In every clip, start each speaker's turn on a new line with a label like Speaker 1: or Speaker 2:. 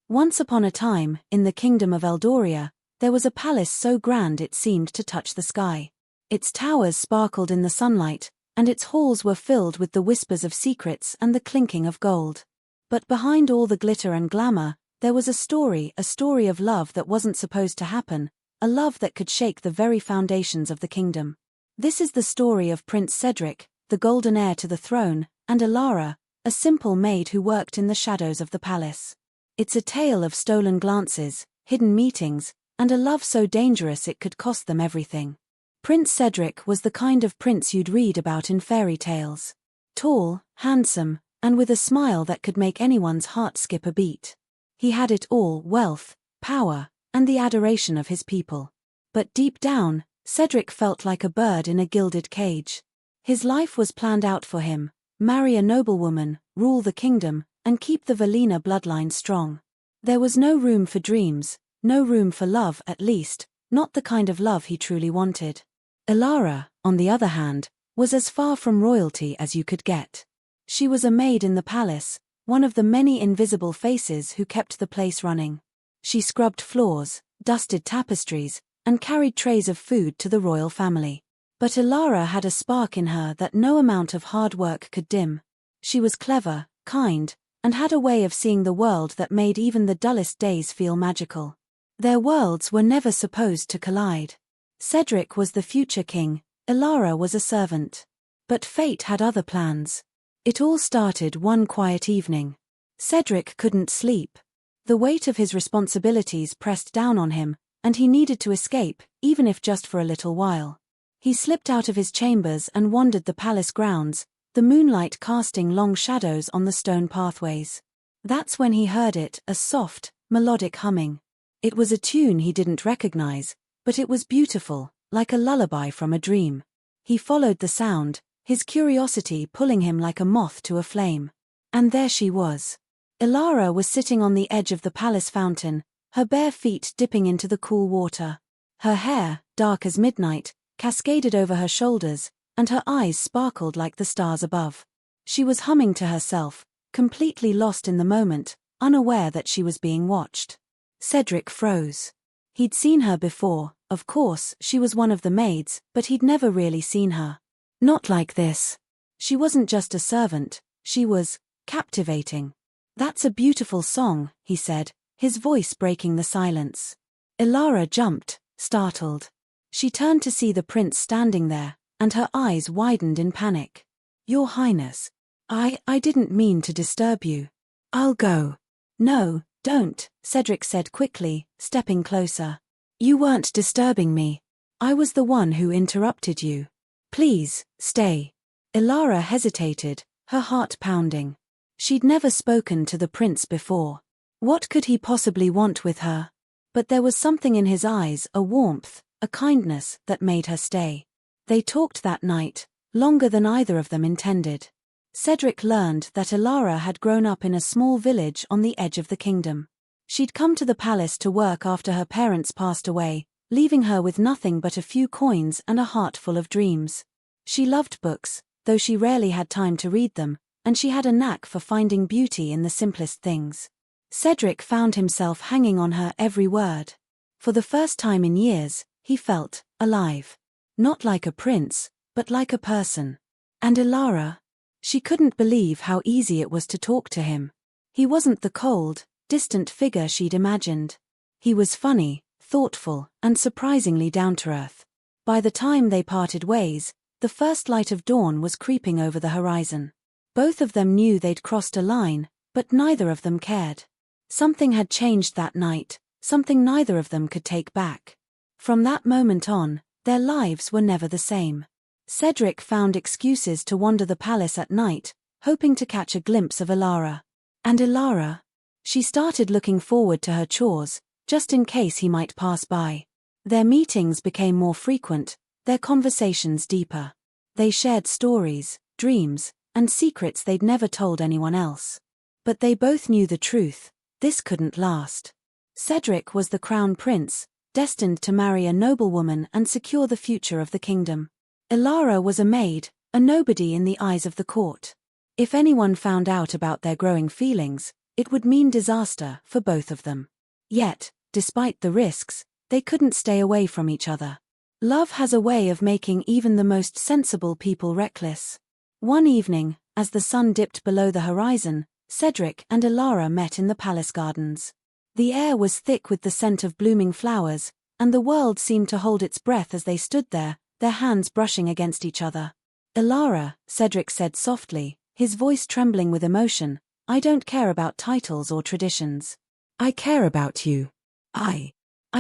Speaker 1: Once upon a time, in the kingdom of Eldoria, there was a palace so grand it seemed to touch the sky. Its towers sparkled in the sunlight, and its halls were filled with the whispers of secrets and the clinking of gold. But behind all the glitter and glamour, there was a story of love that wasn't supposed to happen, a love that could shake the very foundations of the kingdom. This is the story of Prince Cedric, the golden heir to the throne, and Elara, a simple maid who worked in the shadows of the palace. It's a tale of stolen glances, hidden meetings, and a love so dangerous it could cost them everything. Prince Cedric was the kind of prince you'd read about in fairy tales. Tall, handsome, and with a smile that could make anyone's heart skip a beat. He had it all: wealth, power, and the adoration of his people. But deep down, Cedric felt like a bird in a gilded cage. His life was planned out for him: marry a noblewoman, rule the kingdom, and keep the Valina bloodline strong. There was no room for dreams, no room for love, at least, not the kind of love he truly wanted. Elara, on the other hand, was as far from royalty as you could get. She was a maid in the palace, one of the many invisible faces who kept the place running. She scrubbed floors, dusted tapestries, and carried trays of food to the royal family. But Elara had a spark in her that no amount of hard work could dim. She was clever, kind, and had a way of seeing the world that made even the dullest days feel magical. Their worlds were never supposed to collide. Cedric was the future king, Elara was a servant. But fate had other plans. It all started one quiet evening. Cedric couldn't sleep. The weight of his responsibilities pressed down on him, and he needed to escape, even if just for a little while. He slipped out of his chambers and wandered the palace grounds, the moonlight casting long shadows on the stone pathways. That's when he heard it, a soft, melodic humming. It was a tune he didn't recognize, but it was beautiful, like a lullaby from a dream. He followed the sound, his curiosity pulling him like a moth to a flame. And there she was. Elara was sitting on the edge of the palace fountain, her bare feet dipping into the cool water. Her hair, dark as midnight, cascaded over her shoulders, and her eyes sparkled like the stars above. She was humming to herself, completely lost in the moment, unaware that she was being watched. Cedric froze. He'd seen her before, of course, she was one of the maids, but he'd never really seen her. Not like this. She wasn't just a servant, she was captivating. "That's a beautiful song," he said, his voice breaking the silence. Elara jumped, startled. She turned to see the prince standing there, and her eyes widened in panic. "Your Highness. I didn't mean to disturb you. I'll go." "No, don't," Cedric said quickly, stepping closer. "You weren't disturbing me. I was the one who interrupted you. Please, stay." Elara hesitated, her heart pounding. She'd never spoken to the prince before. What could he possibly want with her? But there was something in his eyes, a warmth, a kindness, that made her stay. They talked that night, longer than either of them intended. Cedric learned that Elara had grown up in a small village on the edge of the kingdom. She'd come to the palace to work after her parents passed away, leaving her with nothing but a few coins and a heart full of dreams. She loved books, though she rarely had time to read them, and she had a knack for finding beauty in the simplest things. Cedric found himself hanging on her every word. For the first time in years, he felt alive. Not like a prince, but like a person. And Elara? She couldn't believe how easy it was to talk to him. He wasn't the cold, distant figure she'd imagined. He was funny, thoughtful, and surprisingly down-to-earth. By the time they parted ways, the first light of dawn was creeping over the horizon. Both of them knew they'd crossed a line, but neither of them cared. Something had changed that night, something neither of them could take back. From that moment on, their lives were never the same. Cedric found excuses to wander the palace at night, hoping to catch a glimpse of Elara. And Elara? She started looking forward to her chores, just in case he might pass by. Their meetings became more frequent, their conversations deeper. They shared stories, dreams, and secrets they'd never told anyone else. But they both knew the truth: this couldn't last. Cedric was the crown prince, destined to marry a noblewoman and secure the future of the kingdom. Elara was a maid, a nobody in the eyes of the court. If anyone found out about their growing feelings, It would mean disaster for both of them. Yet, despite the risks, they couldn't stay away from each other. Love has a way of making even the most sensible people reckless. One evening, as the sun dipped below the horizon, Cedric and Elara met in the palace gardens. The air was thick with the scent of blooming flowers, and the world seemed to hold its breath as they stood there, their hands brushing against each other. "Elara," Cedric said softly, his voice trembling with emotion, "I don't care about titles or traditions. I care about you. I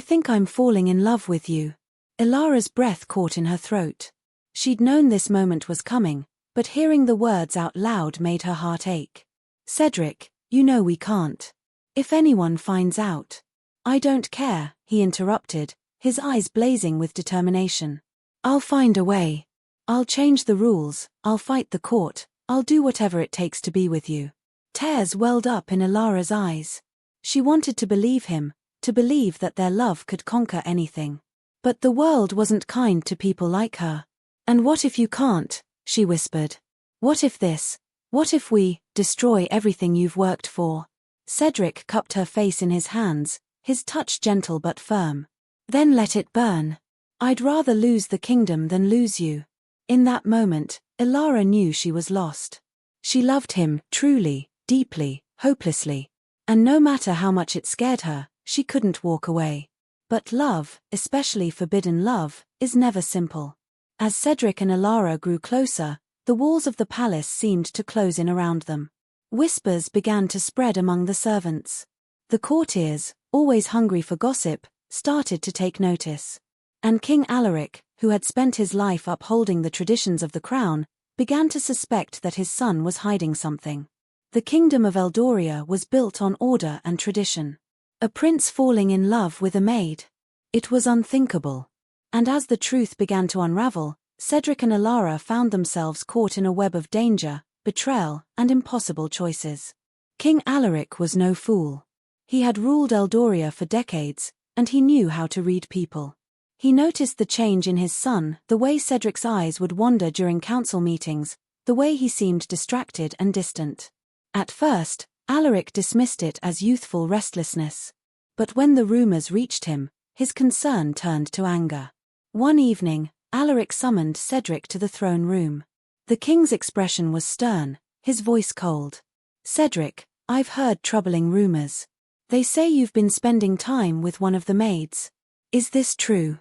Speaker 1: think I'm falling in love with you." Elara's breath caught in her throat. She'd known this moment was coming, but hearing the words out loud made her heart ache. "Cedric, you know we can't. If anyone finds out." "I don't care," he interrupted, his eyes blazing with determination. "I'll find a way. I'll change the rules, I'll fight the court, I'll do whatever it takes to be with you." Tears welled up in Elara's eyes. She wanted to believe him, to believe that their love could conquer anything. But the world wasn't kind to people like her. "And what if you can't?" she whispered. What if we destroy everything you've worked for?" Cedric cupped her face in his hands, his touch gentle but firm. "Then let it burn. I'd rather lose the kingdom than lose you." In that moment, Elara knew she was lost. She loved him, truly, deeply, hopelessly. And no matter how much it scared her, she couldn't walk away. But love, especially forbidden love, is never simple. As Cedric and Elara grew closer, the walls of the palace seemed to close in around them. Whispers began to spread among the servants. The courtiers, always hungry for gossip, started to take notice. And King Alaric, who had spent his life upholding the traditions of the crown, began to suspect that his son was hiding something. The kingdom of Eldoria was built on order and tradition. A prince falling in love with a maid. It was unthinkable. And as the truth began to unravel, Cedric and Elara found themselves caught in a web of danger, betrayal, and impossible choices. King Alaric was no fool. He had ruled Eldoria for decades, and he knew how to read people. He noticed the change in his son, the way Cedric's eyes would wander during council meetings, the way he seemed distracted and distant. At first, Alaric dismissed it as youthful restlessness. But when the rumors reached him, his concern turned to anger. One evening, Alaric summoned Cedric to the throne room. The king's expression was stern, his voice cold. "Cedric, I've heard troubling rumors. They say you've been spending time with one of the maids. Is this true?"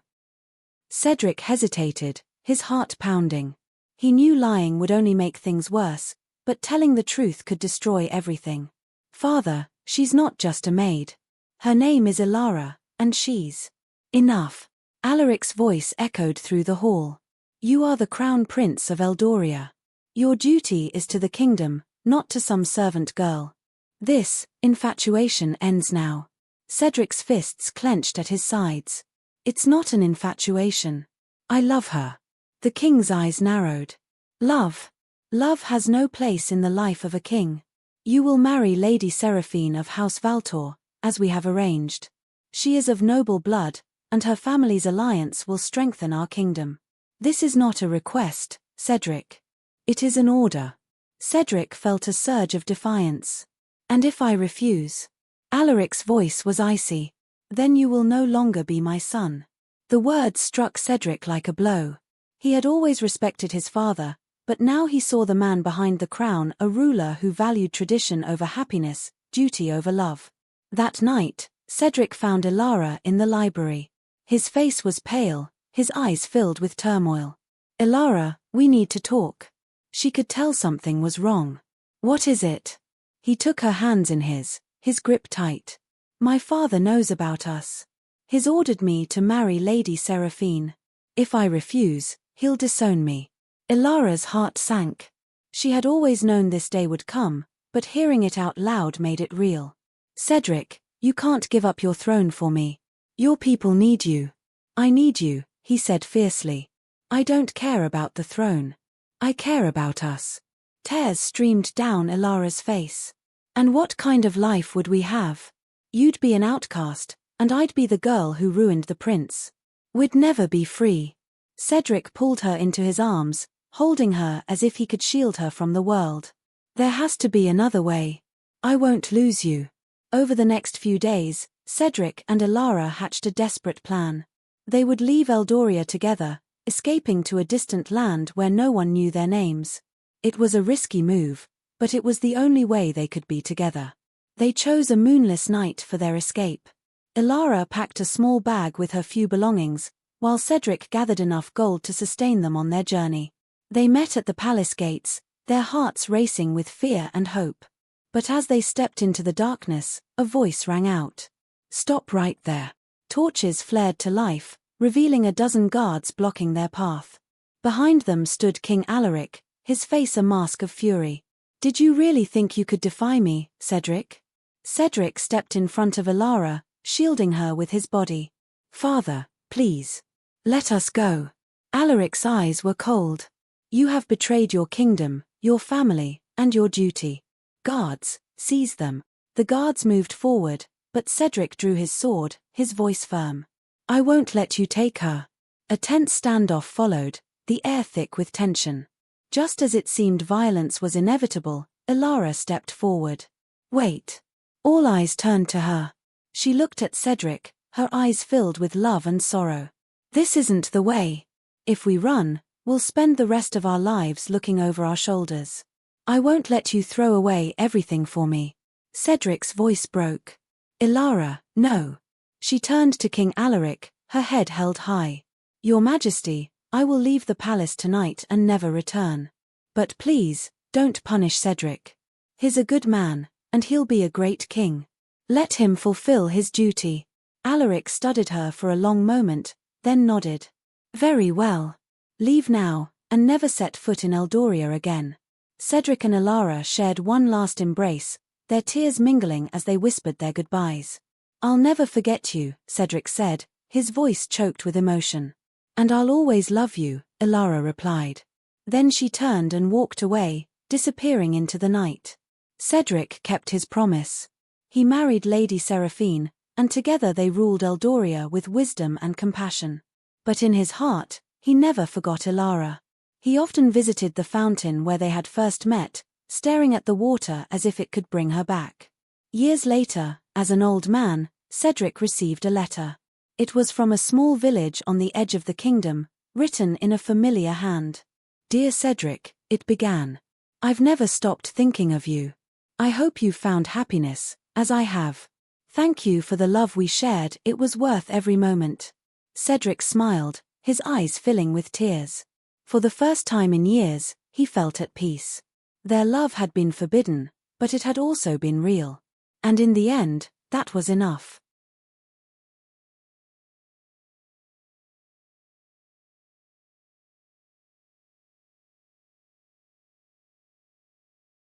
Speaker 1: Cedric hesitated, his heart pounding. He knew lying would only make things worse, but telling the truth could destroy everything. "Father, she's not just a maid. Her name is Elara, and she's..." "Enough." Alaric's voice echoed through the hall. "You are the crown prince of Eldoria. Your duty is to the kingdom, not to some servant girl. This infatuation ends now." Cedric's fists clenched at his sides. "It's not an infatuation. I love her." The king's eyes narrowed. "Love? Love has no place in the life of a king. You will marry Lady Seraphine of House Valtor, as we have arranged. She is of noble blood, and her family's alliance will strengthen our kingdom. This is not a request, Cedric. It is an order." Cedric felt a surge of defiance. "And if I refuse?" Alaric's voice was icy. "Then you will no longer be my son." The words struck Cedric like a blow. He had always respected his father, but now he saw the man behind the crown, a ruler who valued tradition over happiness, duty over love. That night, Cedric found Elara in the library. His face was pale, his eyes filled with turmoil. "Elara, we need to talk." She could tell something was wrong. "What is it?" He took her hands in his grip tight. "My father knows about us. He's ordered me to marry Lady Seraphine. If I refuse, he'll disown me." Elara's heart sank. She had always known this day would come, but hearing it out loud made it real. "Cedric, you can't give up your throne for me. Your people need you." "I need you," he said fiercely. "I don't care about the throne. I care about us." Tears streamed down Elara's face. "And what kind of life would we have? You'd be an outcast, and I'd be the girl who ruined the prince. We'd never be free." Cedric pulled her into his arms, holding her as if he could shield her from the world. "There has to be another way." I won't lose you. Over the next few days, Cedric and Elara hatched a desperate plan. They would leave Eldoria together, escaping to a distant land where no one knew their names. It was a risky move, but it was the only way they could be together. They chose a moonless night for their escape. Elara packed a small bag with her few belongings, while Cedric gathered enough gold to sustain them on their journey. They met at the palace gates, their hearts racing with fear and hope. But as they stepped into the darkness, a voice rang out. "Stop right there." Torches flared to life, revealing a dozen guards blocking their path. Behind them stood King Alaric, his face a mask of fury. "Did you really think you could defy me, Cedric?" Cedric stepped in front of Elara, shielding her with his body. "Father, please. Let us go." Alaric's eyes were cold. "You have betrayed your kingdom, your family, and your duty. Guards, seize them." The guards moved forward, but Cedric drew his sword, his voice firm. "I won't let you take her." A tense standoff followed, the air thick with tension. Just as it seemed violence was inevitable, Elara stepped forward. "Wait." All eyes turned to her. She looked at Cedric, her eyes filled with love and sorrow. "This isn't the way. If we run, we'll spend the rest of our lives looking over our shoulders. I won't let you throw away everything for me." Cedric's voice broke. "Elara, no." She turned to King Alaric, her head held high. "Your Majesty, I will leave the palace tonight and never return. But please, don't punish Cedric. He's a good man, and he'll be a great king. Let him fulfill his duty." Alaric studied her for a long moment, then nodded. "Very well. Leave now, and never set foot in Eldoria again." Cedric and Elara shared one last embrace, their tears mingling as they whispered their goodbyes. "I'll never forget you," Cedric said, his voice choked with emotion. "And I'll always love you," Elara replied. Then she turned and walked away, disappearing into the night. Cedric kept his promise. He married Lady Seraphine, and together they ruled Eldoria with wisdom and compassion. But in his heart, he never forgot Elara. He often visited the fountain where they had first met, staring at the water as if it could bring her back. Years later, as an old man, Cedric received a letter. It was from a small village on the edge of the kingdom, written in a familiar hand. "Dear Cedric," it began. "I've never stopped thinking of you. I hope you've found happiness, as I have. Thank you for the love we shared, it was worth every moment." Cedric smiled, his eyes filling with tears. For the first time in years, he felt at peace. Their love had been forbidden, but it had also been real. And in the end, that was enough.